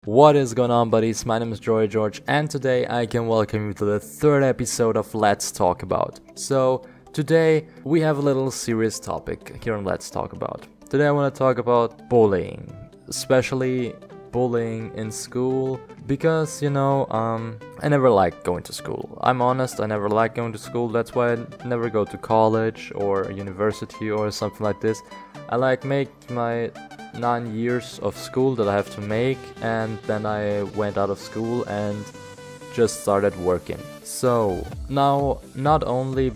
What is going on, buddies? My name is George, and today I can welcome you to the third episode of Let's Talk About. So, today we have a little serious topic here on Let's Talk About. Today I want to talk about bullying, especially bullying in school, because, I never liked going to school. I'm honest, I never liked going to school, that's why I never go to college or university or something like this. I make my 9 years of school that I have to make, and then I went out of school and just started working. So now, not only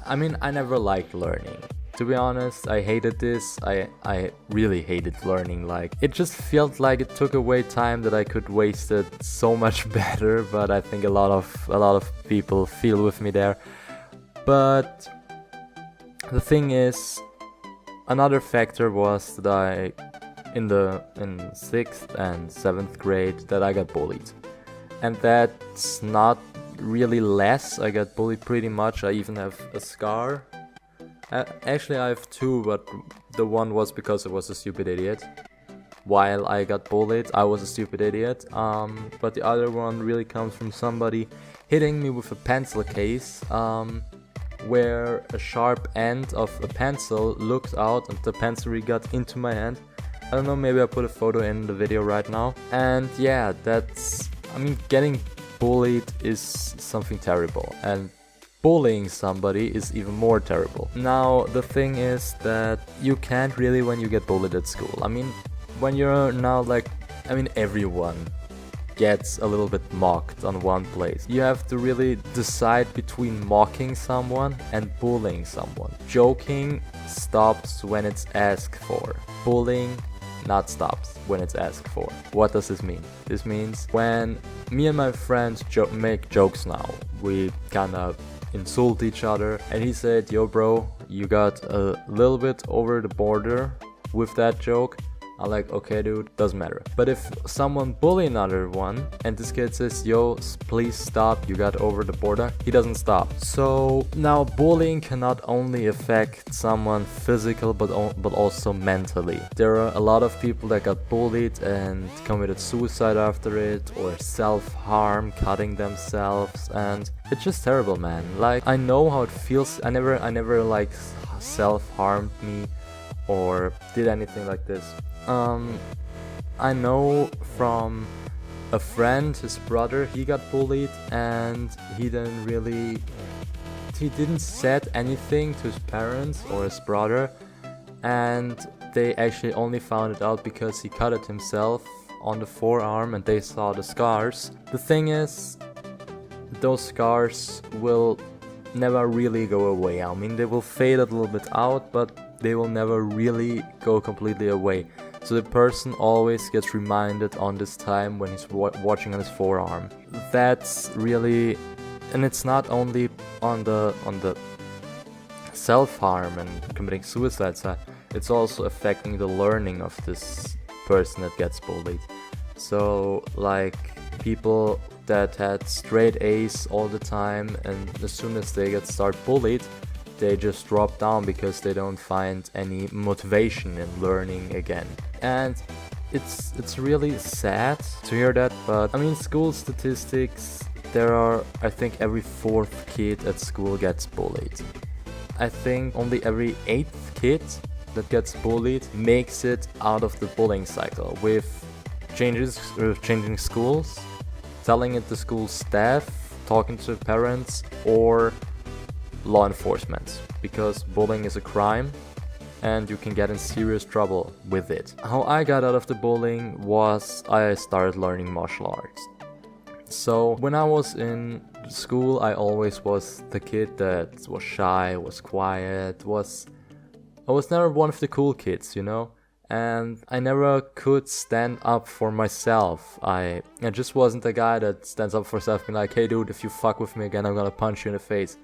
I never liked learning. To be honest, I hated this. I really hated learning. Like, it just felt like it took away time that I could waste it so much better. But I think a lot of people feel with me there. But the thing is, another factor was that in 6th and 7th grade that I got bullied. And that's not really less. I got bullied pretty much. I even have a scar. Actually, I have two, but the one was because I was a stupid idiot. While I got bullied, I was a stupid idiot. But the other one really comes from somebody hitting me with a pencil case, where a sharp end of a pencil looked out and the pencil really got into my hand. I don't know, maybe I put a photo in the video right now. And yeah, getting bullied is something terrible. And bullying somebody is even more terrible. Now, the thing is that you can't really, when you get bullied at school. When you're now everyone gets a little bit mocked on one place. You have to really decide between mocking someone and bullying someone. Joking stops when it's asked for. Bullying not stops when it's asked for. What does this mean? This means when me and my friends make jokes now, we kind of insult each other, and he said, "Yo bro, you got a little bit over the border with that joke." I'm like, "Okay dude, doesn't matter." But if someone bully another one and this kid says, "Yo, please stop, you got over the border," he doesn't stop. So now bullying can not only affect someone physical but also mentally. There are a lot of people that got bullied and committed suicide after it, or self-harm, cutting themselves, and it's just terrible, man. Like, I know how it feels. I never self-harmed me or did anything like this. I know from a friend, his brother, he got bullied, and he didn't said anything to his parents or his brother, and they actually only found it out because he cut it himself on the forearm and they saw the scars. The thing is, those scars will never really go away. They will fade a little bit out, but they will never really go completely away. So the person always gets reminded on this time when he's watching on his forearm. That's really, and it's not only on the self-harm and committing suicide side, it's also affecting the learning of this person that gets bullied. So like people that had straight A's all the time, and as soon as they start bullied, they just drop down because they don't find any motivation in learning again. And it's really sad to hear that, but school statistics, there are, I think, every 4th kid at school gets bullied. I think only every 8th kid that gets bullied makes it out of the bullying cycle with changing schools, telling it to school staff, talking to parents, or law enforcement, because bullying is a crime and you can get in serious trouble with it. How I got out of the bullying was I started learning martial arts. So when I was in school, I always was the kid that was shy, was quiet, I was never one of the cool kids, and I never could stand up for myself. I just wasn't the guy that stands up for himself, being like, "Hey dude, if you fuck with me again, I'm gonna punch you in the face."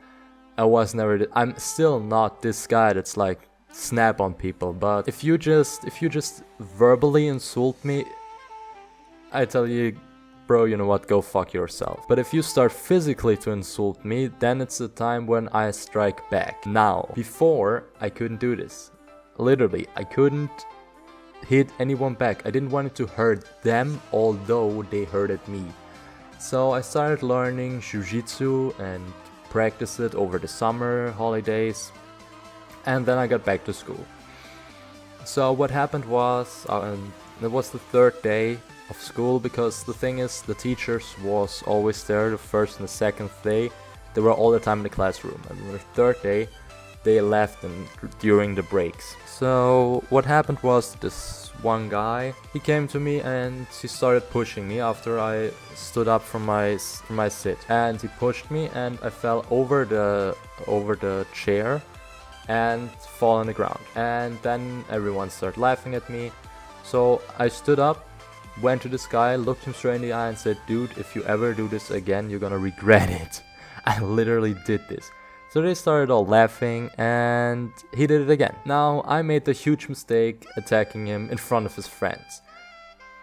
I'm still not this guy that's like snap on people, but if you just verbally insult me, I tell you, bro, you know what, go fuck yourself. But if you start physically to insult me, then it's the time when I strike back. Now, before, I couldn't do this. Literally, I couldn't hit anyone back. I didn't want it to hurt them, although they hurted me. So I started learning jiu-jitsu and practiced it over the summer holidays, and then I got back to school. So what happened was, it was the third day of school, because the thing is, the teachers was always there the first and the second day. They were all the time in the classroom, and on the third day they left during the breaks. So what happened was, this one guy, he came to me and he started pushing me after I stood up from my sit, and he pushed me and I fell over the chair and fall on the ground, and then everyone started laughing at me. So I stood up, went to this guy, looked him straight in the eye and said, "Dude, if you ever do this again, you're gonna regret it." I literally did this. So they started all laughing and he did it again. Now I made the huge mistake attacking him in front of his friends,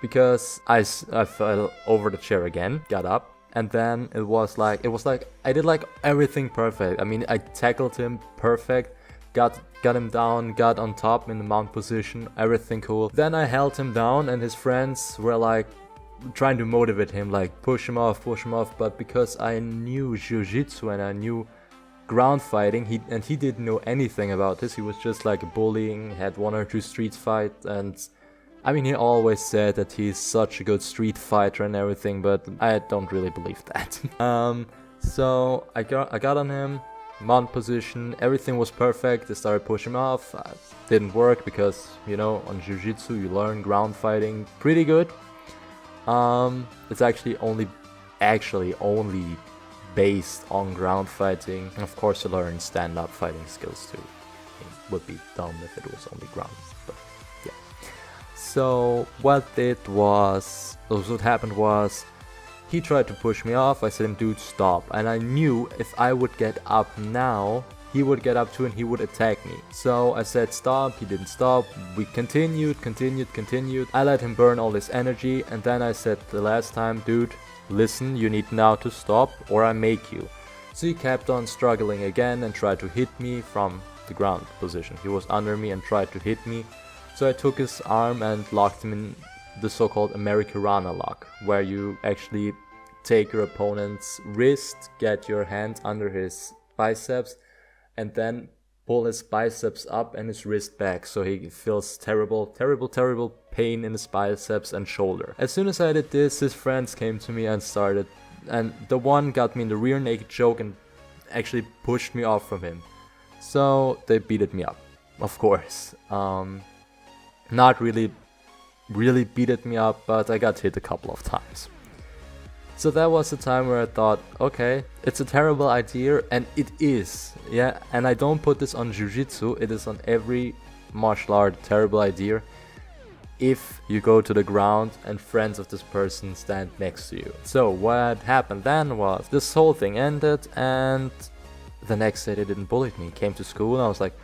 because I fell over the chair again, got up, and then it was like I did like everything perfect. I mean, I tackled him perfect, got him down, got on top in the mount position, everything cool. Then I held him down and his friends were like trying to motivate him, like push him off, but because I knew jiu-jitsu and I knew ground fighting, he didn't know anything about this. He was just like bullying, had 1 or 2 street fights, and I mean, he always said that he's such a good street fighter and everything, but I don't really believe that. So I got on him, mount position, everything was perfect. I started pushing him off. Didn't work because, you know, on jiu-jitsu you learn ground fighting pretty good. It's actually only based on ground fighting. And of course you learn stand-up fighting skills too. It would be dumb if it was only ground, but yeah. So what happened was, he tried to push me off. I said, "Dude, stop." And I knew if I would get up now, he would get up too and he would attack me. So I said stop, he didn't stop. We continued. I let him burn all his energy, and then I said the last time, "Dude, listen, you need now to stop or I make you." So he kept on struggling again and tried to hit me from the ground position. He was under me and tried to hit me. So I took his arm and locked him in the so-called Americana lock, where you actually take your opponent's wrist, get your hand under his biceps, and then pull his biceps up and his wrist back, so he feels terrible pain in his biceps and shoulder. As soon as I did this, his friends came to me and the one got me in the rear naked choke and actually pushed me off from him. So they beated me up, of course. Not really beated me up, but I got hit a couple of times. So that was the time where I thought, okay, it's a terrible idea, and it is, yeah, and I don't put this on jiu-jitsu, it is on every martial art, terrible idea, if you go to the ground and friends of this person stand next to you. So what happened then was, this whole thing ended, and the next day they didn't bully me. Came to school and I was like,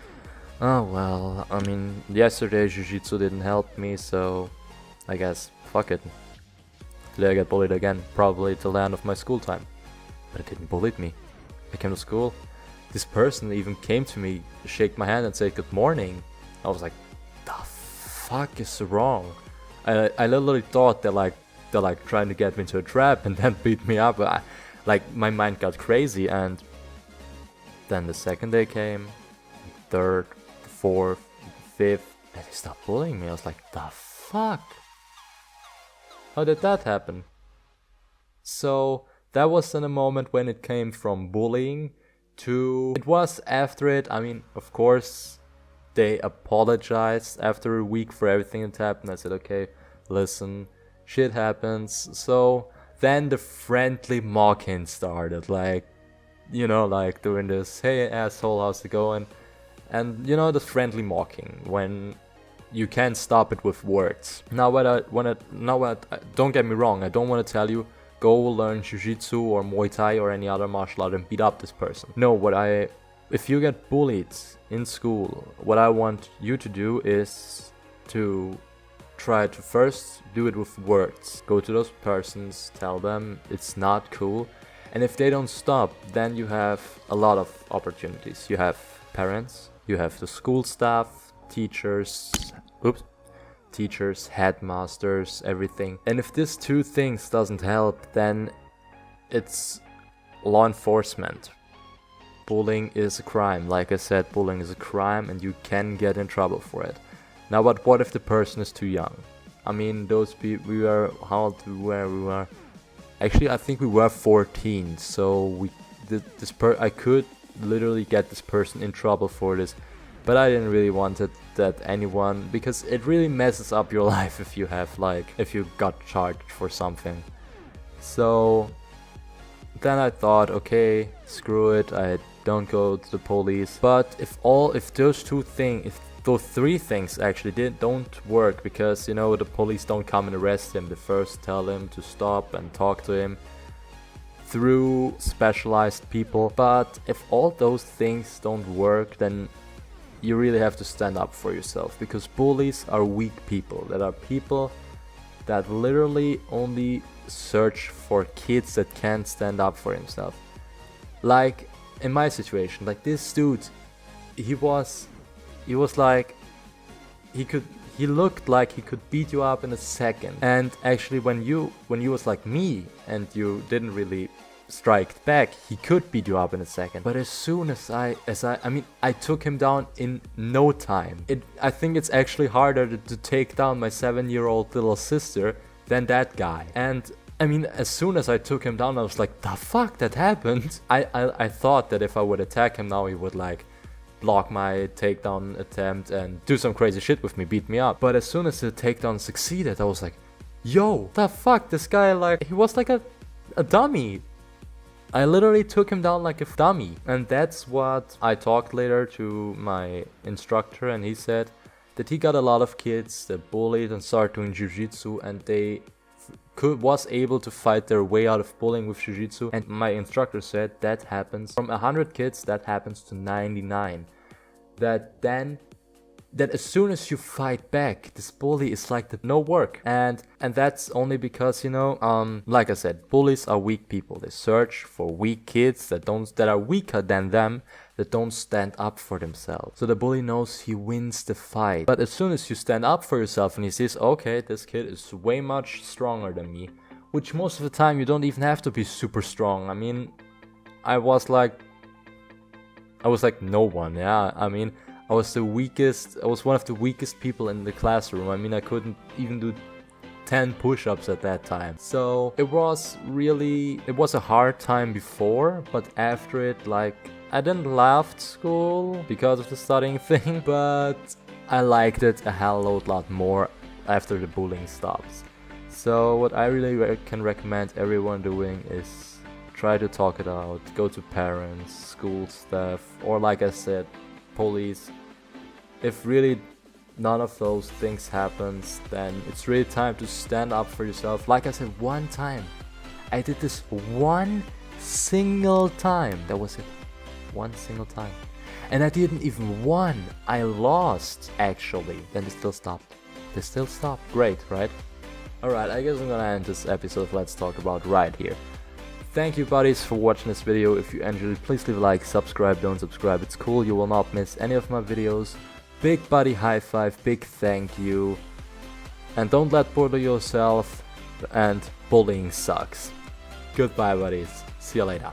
oh well, I mean, yesterday jiu-jitsu didn't help me, so I guess fuck it. Today I get bullied again, probably till the end of my school time. But it didn't bully me. I came to school, this person even came to me, shake my hand and say good morning. I was like, the fuck is wrong? I literally thought they're like trying to get me into a trap and then beat me up. My mind got crazy, and then the second day came, third, fourth, fifth, and they stopped bullying me. I was like, the fuck? How did that happen? So that was in a moment when it came from bullying to... It was after it, I mean, of course, they apologized after a week for everything that happened. I said, okay, listen, shit happens. So then the friendly mocking started, like, you know, like doing this, hey asshole, how's it going? And you know, the friendly mocking, when you can't stop it with words. Now don't get me wrong, I don't want to tell you, go learn jiu-jitsu or Muay Thai or any other martial art and beat up this person. No, if you get bullied in school, what I want you to do is to try to first do it with words. Go to those persons, tell them it's not cool, and if they don't stop, then you have a lot of opportunities. You have parents, you have the school staff, teachers, teachers, headmasters, everything. And if these two things doesn't help, then it's law enforcement. Bullying is a crime. Like I said, bullying is a crime and you can get in trouble for it. Now, but what if the person is too young? I mean, those people, how old were we? Actually, I think we were 14, so I could literally get this person in trouble for this, but I didn't really want it that anyone, because it really messes up your life if you got charged for something. So then I thought, okay, screw it, I don't go to the police. But if those three things actually don't work, because the police don't come and arrest him. They first tell him to stop and talk to him through specialized people. But if all those things don't work, then you really have to stand up for yourself, because bullies are weak people. That are people that literally only search for kids that can't stand up for himself. Like in my situation, like this dude, he looked like he could beat you up in a second. And actually when you was like me and you didn't really strike back, he could beat you up in a second. But as soon as I took him down in no time. I think it's actually harder to take down my 7-year-old little sister than that guy. And I mean, as soon as I took him down, I was like, the fuck, that happened? I thought that if I would attack him now, he would like block my takedown attempt and do some crazy shit with me, beat me up. But as soon as the takedown succeeded, I was like, yo, the fuck, this guy, like, he was like a dummy. I literally took him down like a dummy. And that's what I talked later to my instructor, and he said that he got a lot of kids that bullied and started doing jiu-jitsu, and they was able to fight their way out of bullying with jiu-jitsu. And my instructor said that happens from 100 kids, that happens to 99. That as soon as you fight back, this bully is like no work. And that's only because, like I said, bullies are weak people. They search for weak kids that are weaker than them, that don't stand up for themselves. So the bully knows he wins the fight. But as soon as you stand up for yourself and he sees, okay, this kid is way much stronger than me, which most of the time you don't even have to be super strong. I mean, I was like no one, yeah. I mean, I was one of the weakest people in the classroom. I mean, I couldn't even do 10 push-ups at that time. So it was a hard time before, but after it, like, I didn't love school because of the studying thing, but I liked it a hell lot more after the bullying stops. So what I really can recommend everyone doing is try to talk it out, go to parents, school staff, or like I said, police. If really none of those things happens, then it's really time to stand up for yourself. Like I said, one time I did this one single time. That was it, one single time, and I didn't even won, I lost actually. Then they still stopped. Great, right? Alright, I guess I'm gonna end this episode of Let's Talk About right here. Thank you buddies for watching this video. If you enjoyed it, please leave a like, subscribe, don't subscribe, it's cool, you will not miss any of my videos. Big buddy high five, big thank you. And don't let bully yourself, and bullying sucks. Goodbye buddies, see you later.